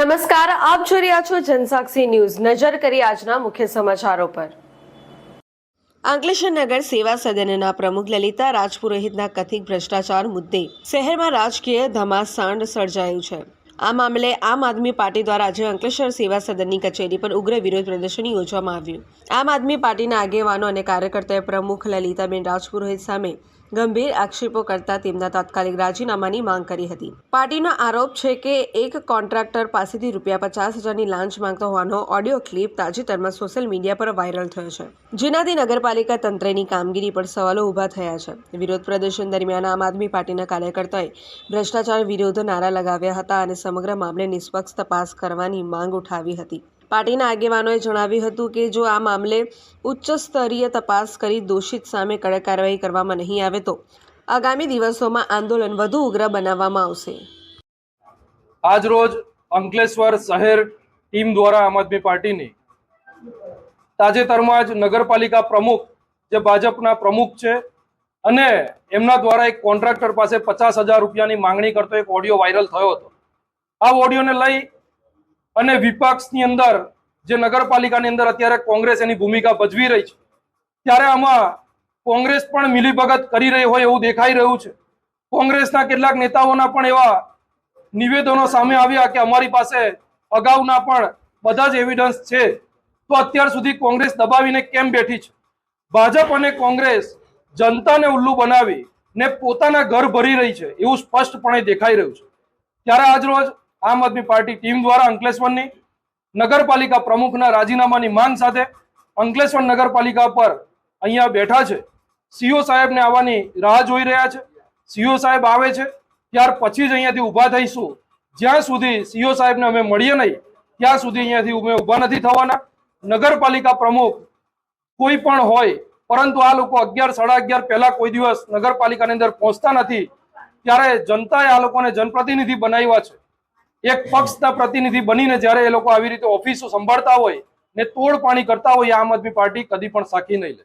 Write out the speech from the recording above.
નમસ્કાર, આપ જોઈ રહ્યા છો જનસાક્ષી ન્યૂઝ। નજર કરી આજના મુખ્ય સમાચારો પર। અંકલેશ્વર નગર સેવા સદનના પ્રમુખ લલિતા રાજપુરોહિતના કથિત ભ્રષ્ટાચાર મુદ્દે શહેરમાં રાજકીય ઘમાસાણ સર્જાયું છે। આ મામલે આમ આદમી પાર્ટી દ્વારા આજે અંકલેશ્વર સેવા સદનની કચેરી પર ઉગ્ર વિરોધ પ્રદર્શન યોજવામાં આવ્યું। આમ આદમી પાર્ટીના આગેવાનો અને કાર્યકર્તાઓએ પ્રમુખ લલિતાબેન રાજપુરોહિત સામે ગંભીર આક્ષેપો કરતા તેમના તાત્કાલિક રાજીનામાની માંગ કરી હતી। પાર્ટીનો આરોપ છે કે એક કોન્ટ્રાક્ટર પાસેથી ₹50,000ની લાંચ માંગતો હોવાનો ઓડિયો ક્લિપ તાજેતરમાં સોશિયલ મીડિયા પર વાયરલ થયો છે, જેનાથી નગરપાલિકા તંત્રની કામગીરી પર સવાલો ઊભા થયા છે। વિરોધ પ્રદર્શન દરમિયાન આમ આદમી પાર્ટીના કાર્યકર્તાઓએ ભ્રષ્ટાચાર વિરુદ્ધ નારા લગાવ્યા હતા અને સમગ્ર મામલે નિષ્પક્ષ તપાસ કરવાની માંગ ઉઠાવી હતી। પાર્ટીના આગેવાનોએ જણાવ્યું હતું કે જો આ મામલે ઉચ્ચ સ્તરીય તપાસ કરી દોષિત સામે કડક કાર્યવાહી કરવામાં નહીં આવે તો આગામી દિવસોમાં આંદોલન વધુ ઉગ્ર બનાવવામાં આવશે। આજ રોજ અંકલેશ્વર શહેર ટીમ દ્વારા આમ આદમી પાર્ટીની તાજેતરમાં જ નગરપાલિકા પ્રમુખ જે ભાજપના પ્રમુખ છે અને એમના દ્વારા એક કોન્ટ્રાક્ટર પાસે ₹50,000ની માંગણી કરતો એક ઓડિયો વાયરલ થયો હતો। આ ઓડિયોને લઈ અને વિપક્ષની અંદર જે નગરપાલિકાની અંદર અત્યારે કોંગ્રેસ એની ભૂમિકા ભજવી રહી છે, ત્યારે આમાં કોંગ્રેસ પણ મિલીભગત કરી રહી હોય એવું દેખાઈ રહ્યું છે। કોંગ્રેસના કેટલાક નેતાઓના પણ એવા નિવેદનો સામે આવ્યા કે અમારી પાસે અગાઉના પણ બધા જ એવિડન્સ છે, તો અત્યાર સુધી કોંગ્રેસ દબાવીને કેમ બેઠી છે? ભાજપ અને કોંગ્રેસ જનતાને ઉલ્લુ બનાવી ને પોતાના ઘર ભરી રહી છે એવું સ્પષ્ટપણે દેખાઈ રહ્યું છે। ત્યારે આજ રોજ આમ આદમી પાર્ટી ટીમ દ્વારા અંકલેશ્વરની નગરપાલિકા પ્રમુખના રાજીનામાની માંગ સાથે અંકલેશ્વર નગરપાલિકા પર અહીંયા બેઠા છે। સીઓ સાહેબને આવવાની રાહ જોઈ રહ્યા છે। સીઓ સાહેબ આવે છે ત્યાર પછી જ અહીંયાથી ઊભા થઈશું। જ્યાં સુધી સીઓ સાહેબને અમે મળીએ નહીં ત્યાં સુધી અહીંયાથી અમે ઊભા નથી થવાના। નગરપાલિકા પ્રમુખ કોઈ પણ હોય, પરંતુ આ લોકો 11, 11:30 પહેલા કોઈ દિવસ નગરપાલિકાની અંદર પહોંચતા નથી। ત્યારે જનતાએ આ લોકોને જનપ્રતિનિધિ બનાવ્યા છે। એક પક્ષના પ્રતિનિધિ બનીને જ્યારે એ લોકો આવી રીતે ઓફિસો સંભાળતા હોય ને તોડ પાણી કરતા હોય, આમ આદમી પાર્ટી કદી પણ સાખી નહીં લે।